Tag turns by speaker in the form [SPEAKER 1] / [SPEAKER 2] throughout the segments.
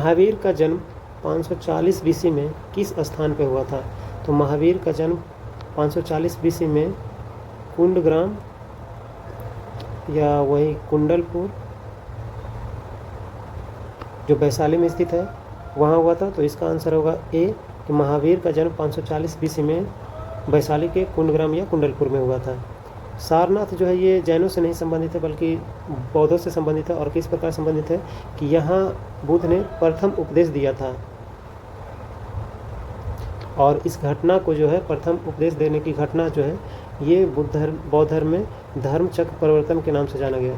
[SPEAKER 1] महावीर का जन्म 540 बीसी में किस स्थान पर हुआ था? तो महावीर का जन्म 540 बीसी में कुंडग्राम या वही कुंडलपुर जो वैशाली में स्थित है वहाँ हुआ था। तो इसका आंसर होगा ए कि महावीर का जन्म 540 बीसी में वैशाली के कुंडग्राम या कुंडलपुर में हुआ था। सारनाथ जो है ये जैनों से नहीं संबंधित है बल्कि बौद्धों से संबंधित है। और किस प्रकार संबंधित है कि यहाँ बुद्ध ने प्रथम उपदेश दिया था और इस घटना को जो है प्रथम उपदेश देने की घटना जो है ये बौद्ध धर्म में धर्म चक्र परिवर्तन के नाम से जाना गया।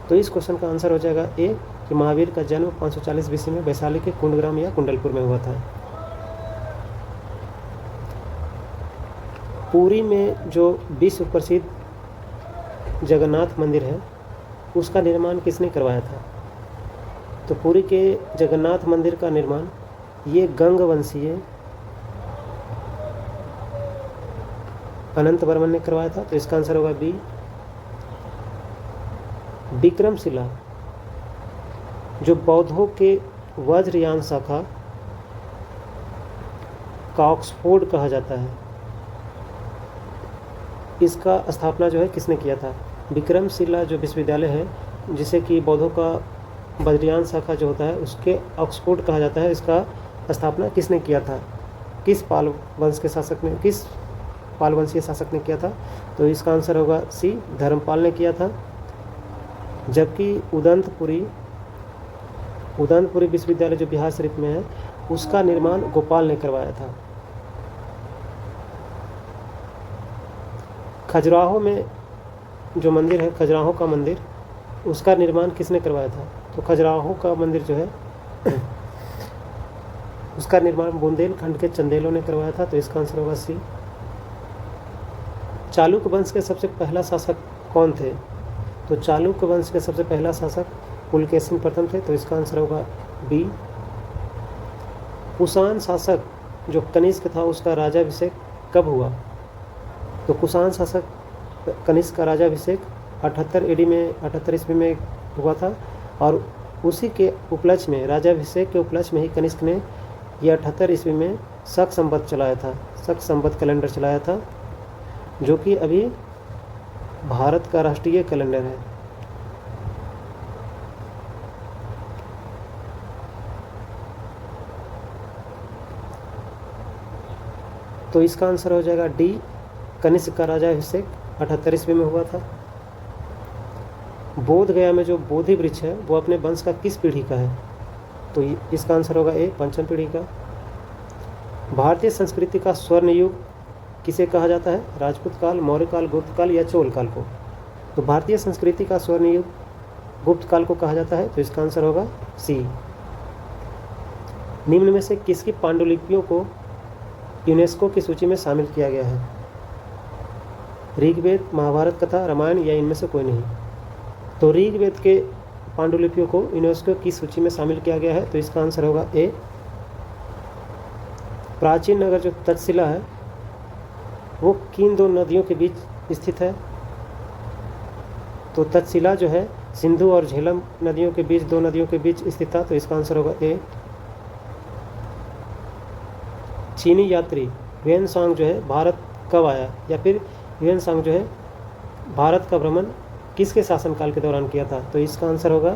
[SPEAKER 1] तो इस क्वेश्चन का आंसर हो जाएगा ए कि महावीर का जन्म 540 बीसी में वैशाली के कुंडग्राम या कुंडलपुर में हुआ था। पुरी में जो विश्व प्रसिद्ध जगन्नाथ मंदिर है उसका निर्माण किसने करवाया था? तो पुरी के जगन्नाथ मंदिर का निर्माण ये गंग वंशीय अनंत वर्मन ने करवाया था। तो इसका आंसर होगा बी। विक्रमशिला जो बौद्धों के वज्रयान शाखा का ऑक्सफोर्ड कहा जाता है, इसका स्थापना जो है किसने किया था? विक्रमशिला जो विश्वविद्यालय है जिसे कि बौद्धों का वज्रयान शाखा जो होता है उसके ऑक्सफोर्ड कहा जाता है, इसका स्थापना किसने किया था? किस पाल वंशीय शासक ने किया था? तो इसका आंसर होगा सी, धर्मपाल ने किया था। जबकि उदंतपुरी विश्वविद्यालय जो बिहार शरीफ में है उसका निर्माण गोपाल ने करवाया था। खजुराहो में जो मंदिर है, खजुराहो का मंदिर, उसका निर्माण किसने करवाया था? तो खजुराहो का मंदिर जो है उसका निर्माण बुंदेलखंड के चंदेलों ने करवाया था। तो इसका आंसर होगा सी। चालुक्य वंश के सबसे पहला शासक कौन थे? तो चालुक्य वंश के सबसे पहला शासक पुलकेशिन प्रथम थे। तो इसका आंसर होगा बी। कुषाण शासक जो कनिष्क था उसका राज्याभिषेक कब हुआ? तो कुषाण शासक कनिष्क का राज्याभिषेक 78 एडी में 78 ईस्वी में हुआ था और उसी के उपलक्ष्य में, राज्याभिषेक के उपलक्ष्य में ही कनिष्क ने यह 78 ईस्वी में शक संवत चलाया था, शक संवत कैलेंडर चलाया था जो कि अभी भारत का राष्ट्रीय कैलेंडर है। तो इसका आंसर हो जाएगा डी, कनिष्क का राज्याभिषेक 78 ईस्वी में हुआ था। बोध गया में जो बोधि वृक्ष है वो अपने वंश का किस पीढ़ी का है? तो इसका आंसर होगा ए, पंचम पीढ़ी का। भारतीय संस्कृति का स्वर्ण युग किसे कहा जाता है? राजपूत काल, मौर्य काल, गुप्त काल या चोल काल को? तो भारतीय संस्कृति का स्वर्ण युग गुप्त काल को कहा जाता है। तो इसका आंसर होगा सी। निम्न में से किसकी पांडुलिपियों को यूनेस्को की सूची में शामिल किया गया है? ऋग्वेद, महाभारत कथा, रामायण या इनमें से कोई नहीं? तो ऋग्वेद के पांडुलिपियों को यूनेस्को की सूची में शामिल किया गया है। तो इसका आंसर होगा ए। प्राचीन नगर जो तक्षशिला है वो किन दो नदियों के बीच स्थित है? तो तक्षशिला जो है सिंधु और झेलम नदियों के बीच, दो नदियों के बीच स्थित था। तो इसका आंसर होगा ए। चीनी यात्री ह्वेनसांग जो है भारत कब आया? या फिर ह्वेनसांग जो है भारत का भ्रमण किसके शासनकाल के दौरान किया था? तो इसका आंसर होगा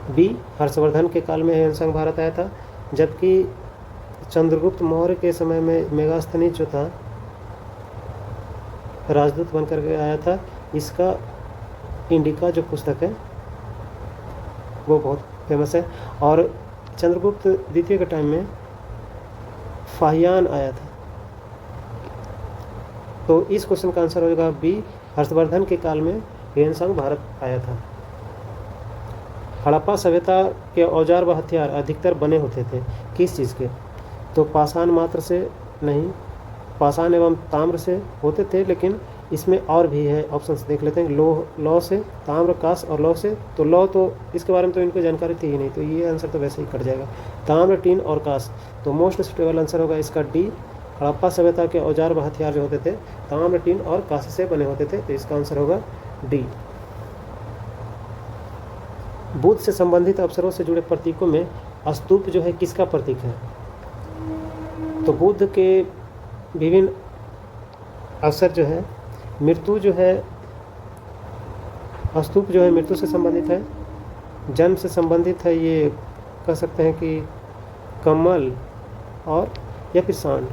[SPEAKER 1] बी, हर्षवर्धन के काल में ह्वेनसांग भारत आया था। जबकि चंद्रगुप्त मौर्य के समय में मेगास्थनीज जो था राजदूत बनकर के आया था। इसका इंडिका जो पुस्तक है वो बहुत फेमस है। और चंद्रगुप्त द्वितीय के टाइम में फाहियान आया था। तो इस क्वेश्चन का आंसर होगा बी, हर्षवर्धन के काल में ह्वेनसांग भारत आया था। हड़प्पा सभ्यता के औजार व हथियार अधिकतर बने होते थे किस चीज़ के? तो पाषाण मात्र से नहीं, पाषाण एवं ताम्र से होते थे, लेकिन इसमें और भी है ऑप्शन देख लेते हैं। लौह से, ताम्र, कांस और लौह से। तो लौह तो इसके बारे में तो इनको जानकारी थी ही नहीं, तो ये आंसर तो वैसे ही कट जाएगा। ताम्र, टीन और कांस। तो मोस्ट सुटेबल आंसर होगा इसका डी। हड़प्पा सभ्यता के औजार व हथियार जो होते थे ताम्र, टीन और कांस से बने होते थे। तो इसका आंसर होगा डी। बुध से संबंधित अवसरों से जुड़े प्रतीकों में स्तूप जो है किसका प्रतीक है? तो बुध के विभिन्न अवसर जो है, मृत्यु जो है, स्तूप जो है मृत्यु से संबंधित है, जन्म से संबंधित है, ये कह सकते हैं कि कमल और या फिर सांड।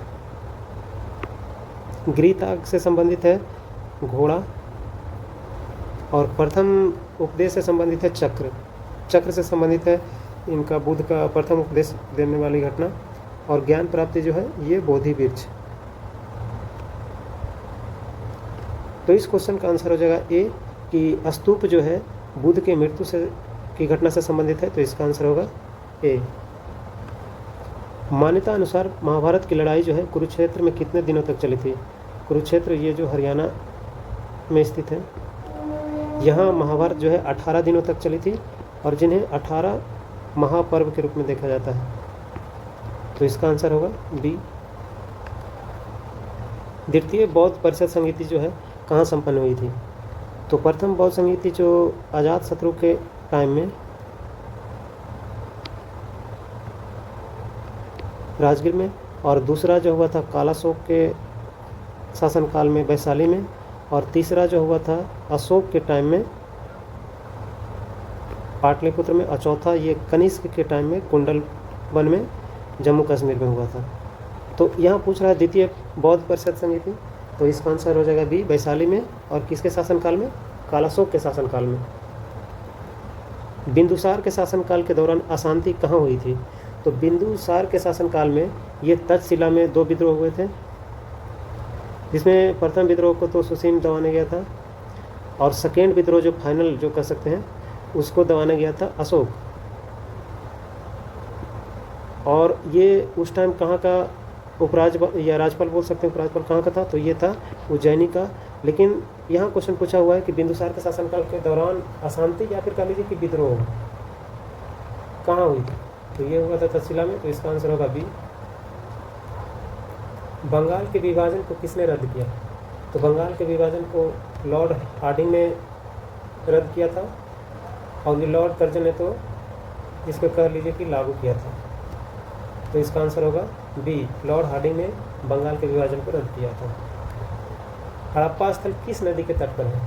[SPEAKER 1] गृहताग से संबंधित है घोड़ा, और प्रथम उपदेश से संबंधित है चक्र। चक्र से संबंधित है इनका बुध का प्रथम उपदेश देने वाली घटना, और ज्ञान प्राप्ति जो है ये बोधि वृक्ष। तो इस क्वेश्चन का आंसर हो जाएगा ए कि स्तूप जो है बुध के मृत्यु से की घटना से संबंधित है, तो इसका आंसर होगा ए। मान्यता अनुसार महाभारत की लड़ाई जो है कुरुक्षेत्र में कितने दिनों तक चली थी? कुरुक्षेत्र ये जो हरियाणा में स्थित है, यहाँ महाभारत जो है 18 दिनों तक चली थी, और जिन्हें 18 महापर्व के रूप में देखा जाता है, तो इसका आंसर होगा बी। द्वितीय बौद्ध परिषद संगीति जो है कहाँ संपन्न हुई थी? तो प्रथम बौद्ध संगीति जो अजात शत्रु के टाइम में राजगीर में, और दूसरा जो हुआ था कालाशोक के शासनकाल में वैशाली में, और तीसरा जो हुआ था अशोक के टाइम में पाटलिपुत्र में, और चौथा ये कनिष्क के टाइम में कुंडल वन में जम्मू कश्मीर में हुआ था। तो यहाँ पूछ रहा है द्वितीय बौद्ध परिषद समिति, तो इसका आंसर हो जाएगा बी, वैशाली में, और किसके शासनकाल में? कालाशोक के शासनकाल में। बिंदुसार के शासनकाल के दौरान अशांति कहाँ हुई थी? तो बिंदुसार के शासनकाल में ये तक्षशिला में 2 विद्रोह हुए थे, जिसमें प्रथम विद्रोह को तो सुसीम दबाने गया था, और सेकेंड विद्रोह जो फाइनल जो कह सकते हैं उसको दबाने गया था अशोक। और ये उस टाइम कहाँ का उपराज्यपाल या राज्यपाल बोल सकते हैं, उपराज्यपाल कहाँ का था? तो ये था उज्जैनी का। लेकिन यहाँ क्वेश्चन पूछा हुआ है कि बिंदुसार के शासनकाल के दौरान अशांति या फिर कह लीजिए कि विद्रोह कहाँ हुई थी? तो ये हुआ था तक्षशिला में, तो इसका आंसर होगा बी। बंगाल के विभाजन को किसने रद्द किया? तो बंगाल के विभाजन को लॉर्ड हार्डिंग ने रद्द किया था, और ये लॉर्ड कर्जन ने तो इसको कह लीजिए कि लागू किया था, तो इसका आंसर होगा बी, लॉर्ड हार्डिंग ने बंगाल के विभाजन को रद्द किया था। हड़प्पा स्थल किस नदी के तट पर है?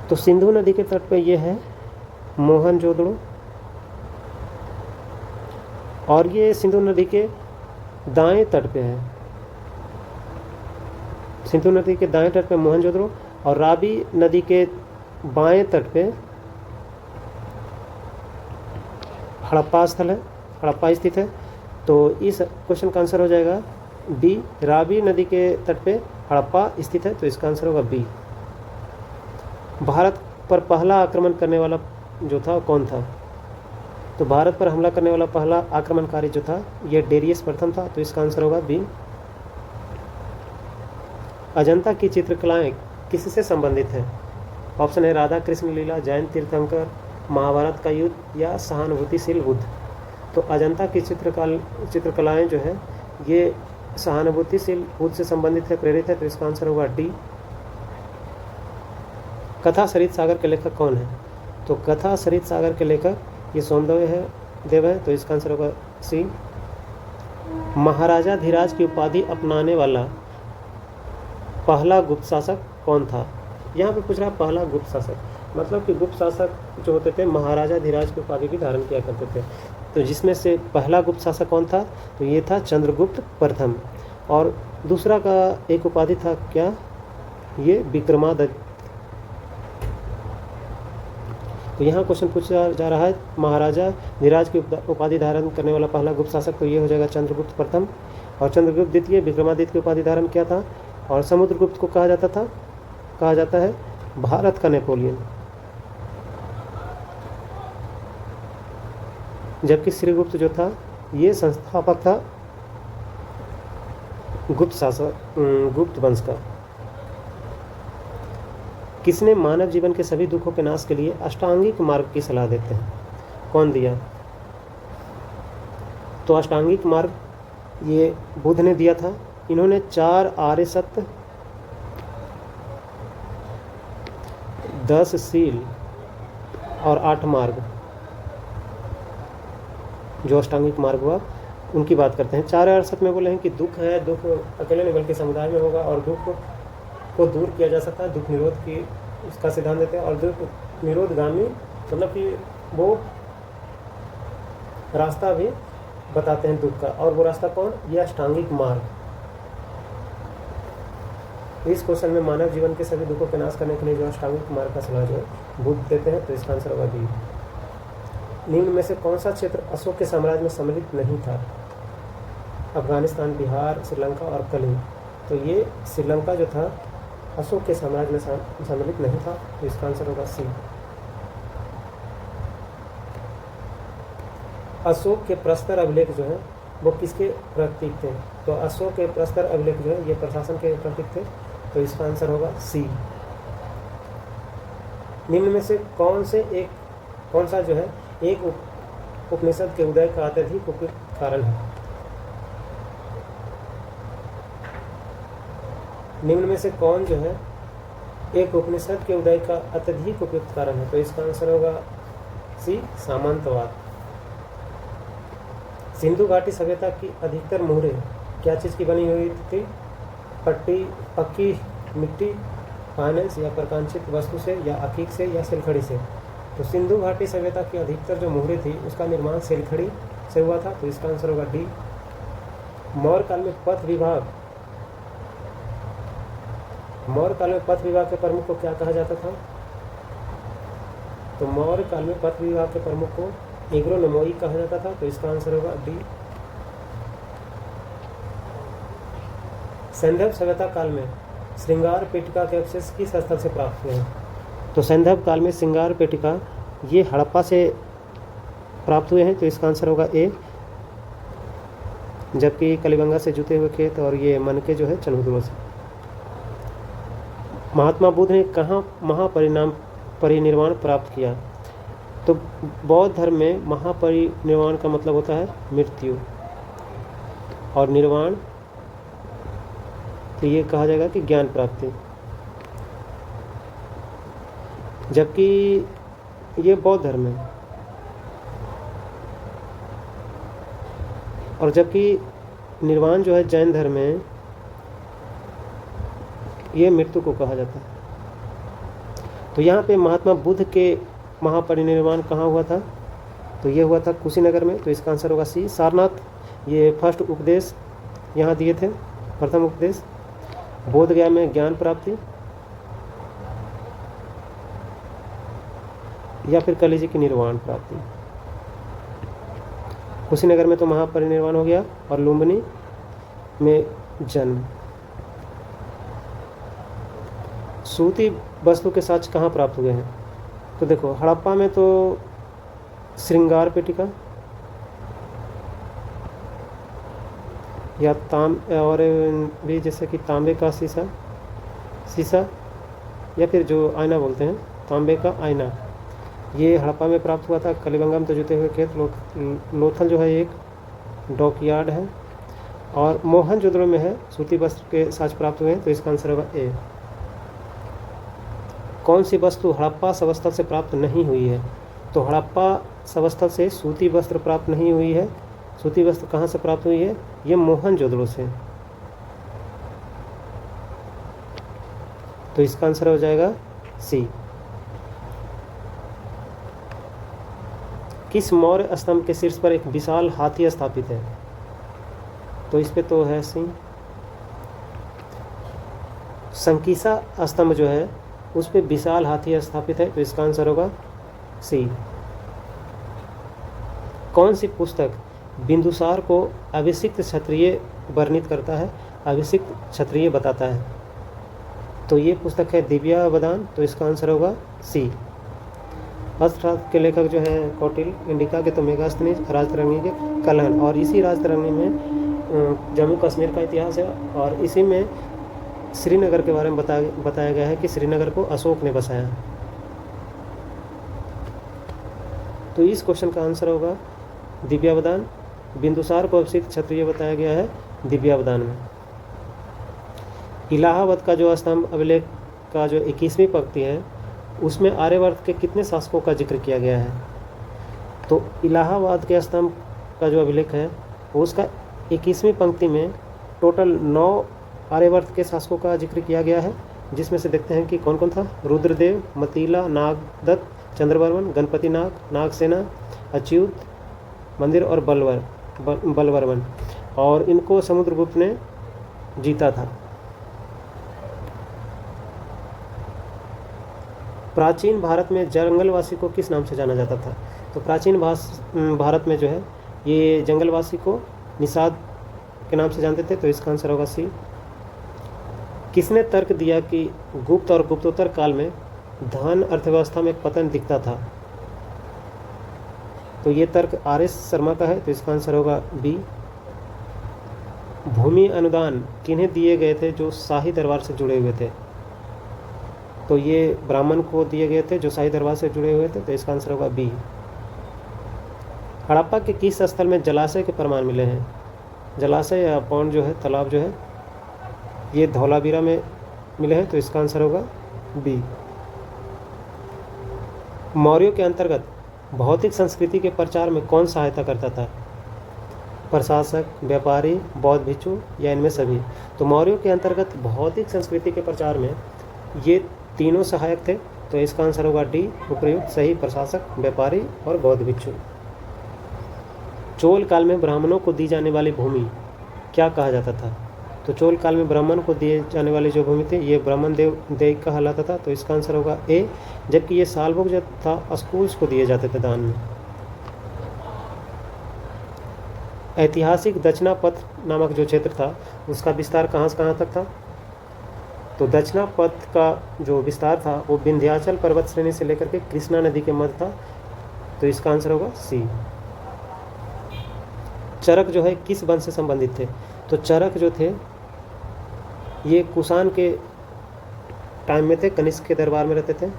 [SPEAKER 1] तो सिंधु नदी के तट पर यह है मोहनजोदड़ो, और ये सिंधु नदी के दाएं तट पे है। सिंधु नदी के दाएं तट पे मोहनजोदड़ो, और रावी नदी के बाएं तट पे हड़प्पा स्थल है, हड़प्पा स्थित है। तो इस क्वेश्चन का आंसर हो जाएगा बी, रावी नदी के तट पे हड़प्पा स्थित है, तो इसका आंसर होगा बी। भारत पर पहला आक्रमण करने वाला जो था कौन था? तो भारत पर हमला करने वाला पहला आक्रमणकारी जो था ये डेरियस प्रथम था, तो इसका आंसर होगा बी। अजंता की चित्रकलाएं किससे संबंधित हैं? ऑप्शन है राधा कृष्ण लीला, जैन तीर्थंकर, महाभारत का युद्ध, या सहानुभूतिशील बुद्ध। तो अजंता की चित्रकलाएं जो है ये सहानुभूतिशील बुद्ध से संबंधित है, प्रेरित है, तो इसका आंसर होगा डी। कथा सरित सागर के लेखक कौन है? तो कथा सरित सागर के लेखक ये सोमदेव है, तो इसका आंसर होगा सी। महाराजा धीराज की उपाधि अपनाने वाला पहला गुप्त शासक कौन था? यहाँ पे पूछ रहा है पहला गुप्त शासक, मतलब कि गुप्त शासक जो होते थे महाराजा धीराज की उपाधि भी धारण किया करते थे। तो जिसमें से पहला गुप्त शासक कौन था? तो ये था चंद्रगुप्त प्रथम, और दूसरा का एक उपाधि था क्या? ये विक्रमादित्य। तो यहाँ क्वेश्चन पूछा जा रहा है महाराजा धीराज की उपाधि धारण करने वाला पहला गुप्त शासक, तो ये हो जाएगा चंद्रगुप्त प्रथम, और चंद्रगुप्त द्वितीय विक्रमादित्य की उपाधि धारण किया था, और समुद्रगुप्त को कहा जाता है भारत का नेपोलियन, जबकि श्रीगुप्त जो था ये संस्थापक था गुप्त वंश का। किसने मानव जीवन के सभी दुखों के नाश के लिए अष्टांगिक मार्ग की सलाह देते हैं? कौन दिया? तो अष्टांगिक मार्ग ये बुद्ध ने दिया था। इन्होंने 4 आर्य सत्य, 10 शील और 8 मार्ग जो अष्टांगिक मार्ग हुआ उनकी बात करते हैं। 4 अरसत में बोले हैं कि दुख है, दुख अकेले नहीं बल्कि समुदाय में होगा और दुख को दूर किया जा सकता है, दुख निरोध की उसका सिद्धांत देते हैं। और दुख निरोधगामी मतलब कि वो रास्ता भी बताते हैं दुख का, और वो रास्ता कौन, ये अष्टांगिक मार्ग। इस क्वेश्चन में मानव जीवन के सभी दुखों के नाश करने के लिए जो अष्टांगिक मार्ग का सलाह जो है बुद्ध देते हैं, तो इसका आंसर होगा बी। निम्न में से कौन सा क्षेत्र अशोक के साम्राज्य में सम्मिलित नहीं था? अफगानिस्तान, बिहार, श्रीलंका और कलिंग। तो ये श्रीलंका जो था अशोक के साम्राज्य में सम्मिलित नहीं था, तो इसका आंसर होगा सी। अशोक के प्रस्तर अभिलेख जो है वो किसके प्रतीक थे? तो अशोक के प्रस्तर अभिलेख जो है ये प्रशासन के प्रतीक थे, तो इसका आंसर होगा सी। निम्न में से कौन सा जो है एक उपनिषद के उदय का अत्यधिक उपयुक्त कारण है? निम्न में से कौन जो है एक उपनिषद के उदय का अत्यधिक उपयुक्त कारण है? तो इसका आंसर होगा सी, सामंतवाद। सिंधु घाटी सभ्यता की अधिकतर मोहरें क्या चीज़ की बनी हुई थी? पक्की मिट्टी, फाइनेंस या प्रकांक्षित वस्तु से, या अकीक से, या सिलखड़ी से। तो सिंधु घाटी सभ्यता की अधिकतर जो मोहरें थी उसका निर्माण सिलखड़ी से हुआ था, तो इसका आंसर होगा डी। मौर्य काल में पथ विभाग के प्रमुख को क्या कहा जाता था? तो मौर्य काल में पथ विभाग के प्रमुख को एग्रोनोमोई कहा जाता था, तो इसका आंसर होगा डी। सैंधव सभ्यता काल में श्रृंगार पेटिका के अवशेष किस स्थल से प्राप्त हुए हैं? तो सैंधव काल में श्रृंगार पेटिका ये हड़प्पा से प्राप्त हुए हैं, तो इसका आंसर होगा ए। जबकि कलिबंगा से जुते हुए खेत और ये मनके जो है चनहुदुरों से। महात्मा बुद्ध ने कहाँ महापरिनिर्वाण प्राप्त किया? तो बौद्ध धर्म में महापरिनिर्वाण का मतलब होता है मृत्यु, और निर्वाण तो ये कहा जाएगा कि ज्ञान प्राप्ति। जबकि ये बौद्ध धर्म है, और जबकि निर्वाण जो है जैन धर्म में ये मृत्यु को कहा जाता है। तो यहाँ पे महात्मा बुद्ध के महापरिनिर्वाण कहाँ हुआ था? तो ये हुआ था कुशीनगर में, तो इसका आंसर होगा सी, सारनाथ। ये फर्स्ट उपदेश यहाँ दिए थे, प्रथम उपदेश। बोध गया में ज्ञान प्राप्ति, या फिर कलिजी की निर्वाण प्राप्ति। कुशीनगर में तो महापरिनिर्वाण हो गया, और लुम्बिनी में जन्म। सूती वस्तु के साक्ष्य कहाँ प्राप्त हुए हैं? तो देखो हड़प्पा में तो श्रृंगार पेटिका या और भी जैसे कि तांबे का शीशा या फिर जो आईना बोलते हैं, तांबे का आईना, ये हड़प्पा में प्राप्त हुआ था। कलिबंगा में तो जुते हुए खेत। लोथल जो है एक डॉकयार्ड है, और मोहनजोदड़ो में है सूती वस्त्र के साक्ष्य प्राप्त हुए हैं, तो इसका आंसर होगा ए। कौन सी वस्तु हड़प्पा सवस्थल से प्राप्त नहीं हुई है? तो हड़प्पा सवस्थल से सूती वस्त्र प्राप्त नहीं हुई है। सूती वस्त्र कहाँ से प्राप्त हुई है? ये मोहनजोदड़ो से। तो इसका आंसर हो जाएगा सी। किस मौर्य स्तंभ के शीर्ष पर एक विशाल हाथी स्थापित है? तो इस पे तो है सी। संकीसा स्तंभ जो है उस पे विशाल हाथी स्थापित है, तो इसका आंसर होगा सी। कौन सी पुस्तक बिंदुसार को अभिषिक्त क्षत्रिय वर्णित करता है, अभिषिक्त क्षत्रिय बताता है? तो ये पुस्तक है दिव्यावदान, तो इसका आंसर होगा सी। अर्थशास्त्र के लेखक जो है कौटिल्य, इंडिका के तो मेगास्थनीज, राजतरंगी के कलहन। और इसी राजतरंगी में जम्मू कश्मीर का इतिहास है, और इसी में श्रीनगर के बारे में बताया गया है कि श्रीनगर को अशोक ने बसाया। तो इस क्वेश्चन का आंसर होगा दिव्यावदान। बिंदुसार को अभिषिक्त क्षत्रिय बताया गया है दिव्यावदान में। इलाहाबाद का जो स्तंभ अभिलेख का जो 21वीं पंक्ति है उसमें आर्यवर्त के कितने शासकों का जिक्र किया गया है? तो इलाहाबाद के स्तंभ का जो अभिलेख है वो उसका 21वीं पंक्ति में टोटल 9 आर्यवर्त के शासकों का जिक्र किया गया है, जिसमें से देखते हैं कि कौन कौन था। रुद्रदेव, मतीला, नागदत्त, चंद्रवर्मन, गणपति नाग, नागसेना, अच्युत मंदिर और बलवर्मन। और इनको समुद्रगुप्त ने जीता था। प्राचीन भारत में जंगलवासी को किस नाम से जाना जाता था? तो प्राचीन भारत में जो है ये जंगलवासी को निषाद के नाम से जानते थे, तो इसका आंसर होगा सी। किसने तर्क दिया कि गुप्त और गुप्तोत्तर काल में धन अर्थव्यवस्था में पतन दिखता था? तो ये तर्क आर.एस. शर्मा का है, तो इसका आंसर होगा बी। भूमि अनुदान किन्हें दिए गए थे जो शाही दरबार से जुड़े हुए थे? तो ये ब्राह्मण को दिए गए थे जो शाही दरबार से जुड़े हुए थे, तो इसका आंसर होगा बी। हड़प्पा के किस स्थल में जलाशय के प्रमाण मिले हैं? जलाशय या पौंड जो है, तालाब जो है, ये धौलावीरा में मिले हैं, तो इसका आंसर होगा बी। मौर्यों के अंतर्गत भौतिक संस्कृति के प्रचार में कौन सहायता करता था? प्रशासक, व्यापारी, बौद्ध भिक्षु या इनमें सभी? तो मौर्यों के अंतर्गत भौतिक संस्कृति के प्रचार में ये तीनों सहायक थे, तो इसका आंसर होगा डी, उपयुक्त सही, प्रशासक, व्यापारी और बौद्ध भिक्षु। चोल काल में ब्राह्मणों को दी जाने वाली भूमि क्या कहा जाता था? तो चोल काल में ब्राह्मण को दिए जाने वाली जो भूमि थी ये ब्राह्मण देव कहलाता था, तो इसका आंसर होगा ए। जबकि ये सालभोग जो था स्कूल्स को दिए जाते थे दान में। ऐतिहासिक दक्षिणापथ नामक जो क्षेत्र था उसका विस्तार कहाँ से कहाँ तक था? तो दक्षिणापथ का जो विस्तार था वो विंध्याचल पर्वत श्रेणी से लेकर के कृष्णा नदी के मध्य था, तो इसका आंसर होगा सी। चरक जो है किस वंश से संबंधित थे? तो चरक जो थे ये कुषाण के टाइम में थे, कनिष्क के दरबार में रहते थे,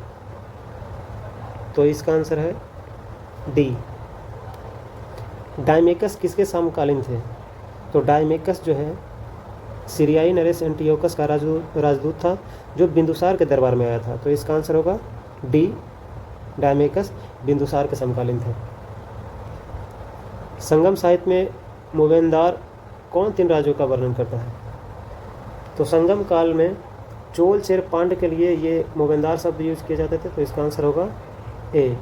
[SPEAKER 1] तो इसका आंसर है डी। डायमेकस किसके समकालीन थे? तो डायमेकस जो है सीरियाई नरेश एंटियोकस का राजदूत था जो बिंदुसार के दरबार में आया था, तो इसका आंसर होगा डी। डायमेकस बिंदुसार के समकालीन थे। संगम साहित्य में मोवेंदार कौन 3 राज्यों का वर्णन करता है? तो संगम काल में चोल, चेर, पांड्य के लिए ये मोवेंदार शब्द यूज किए जाते थे, तो इसका आंसर होगा ए।